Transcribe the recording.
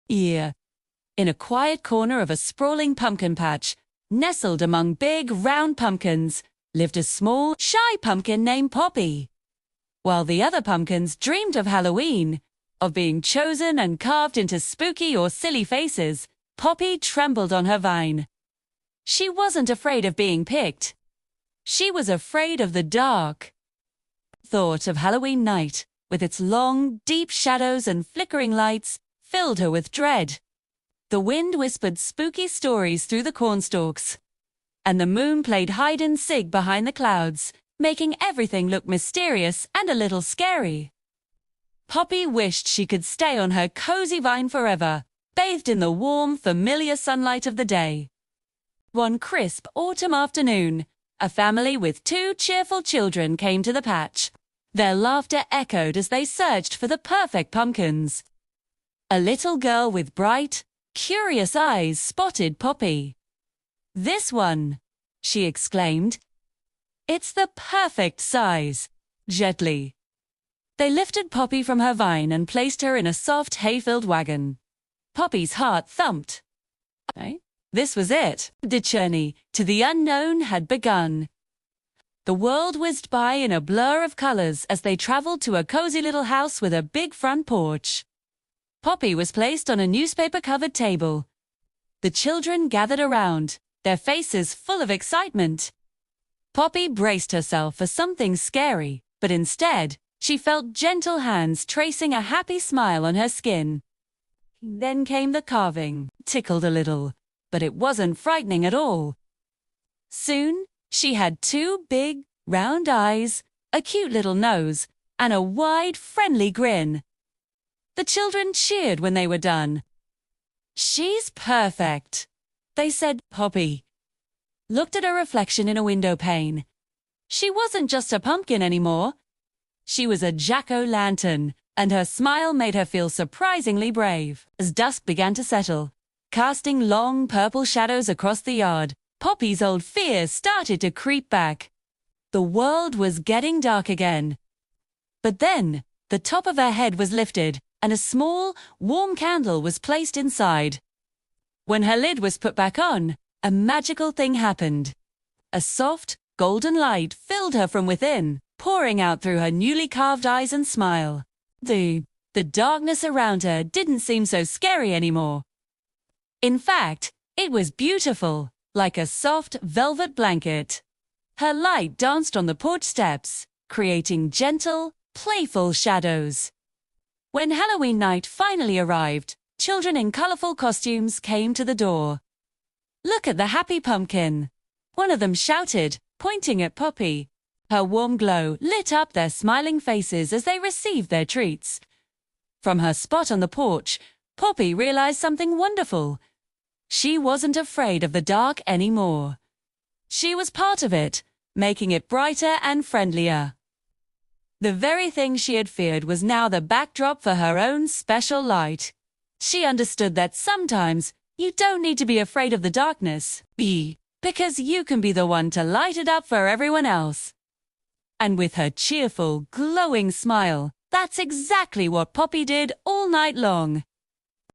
year. In a quiet corner of a sprawling pumpkin patch, nestled among big, round pumpkins, lived a small, shy pumpkin named Poppy. While the other pumpkins dreamed of Halloween, of being chosen and carved into spooky or silly faces, Poppy trembled on her vine. She wasn't afraid of being picked. She was afraid of the dark. Thought of Halloween night, with its long, deep shadows and flickering lights, filled her with dread. The wind whispered spooky stories through the cornstalks, and the moon played hide and seek behind the clouds, making everything look mysterious and a little scary. Poppy wished she could stay on her cozy vine forever, bathed in the warm, familiar sunlight of the day. One crisp autumn afternoon, a family with 2 cheerful children came to the patch. Their laughter echoed as they searched for the perfect pumpkins. A little girl with bright, curious eyes spotted Poppy. "This one," she exclaimed. "It's the perfect size." Gently, they lifted Poppy from her vine and placed her in a soft, hay-filled wagon. Poppy's heart thumped. This was it. The journey to the unknown had begun. The world whizzed by in a blur of colors as they traveled to a cozy little house with a big front porch. Poppy was placed on a newspaper-covered table. The children gathered around, their faces full of excitement. Poppy braced herself for something scary, but instead, she felt gentle hands tracing a happy smile on her skin. Then came the carving, tickled a little, but it wasn't frightening at all. Soon, she had 2 big, round eyes, a cute little nose, and a wide, friendly grin. The children cheered when they were done. "She's perfect," they said. Poppy looked at her reflection in a window pane. She wasn't just a pumpkin anymore. She was a jack-o'-lantern, and her smile made her feel surprisingly brave. As dusk began to settle, casting long purple shadows across the yard, Poppy's old fears started to creep back. The world was getting dark again. But then, the top of her head was lifted, and a small, warm candle was placed inside. When her lid was put back on, a magical thing happened. A soft, golden light filled her from within, pouring out through her newly carved eyes and smile. The darkness around her didn't seem so scary anymore. In fact, it was beautiful, like a soft velvet blanket. Her light danced on the porch steps, creating gentle, playful shadows. When Halloween night finally arrived, children in colorful costumes came to the door. "Look at the happy pumpkin," one of them shouted, pointing at Poppy. Her warm glow lit up their smiling faces as they received their treats. From her spot on the porch, Poppy realized something wonderful. She wasn't afraid of the dark anymore. She was part of it, making it brighter and friendlier. The very thing she had feared was now the backdrop for her own special light. She understood that sometimes you don't need to be afraid of the darkness, because you can be the one to light it up for everyone else. And with her cheerful, glowing smile, that's exactly what Poppy did all night long.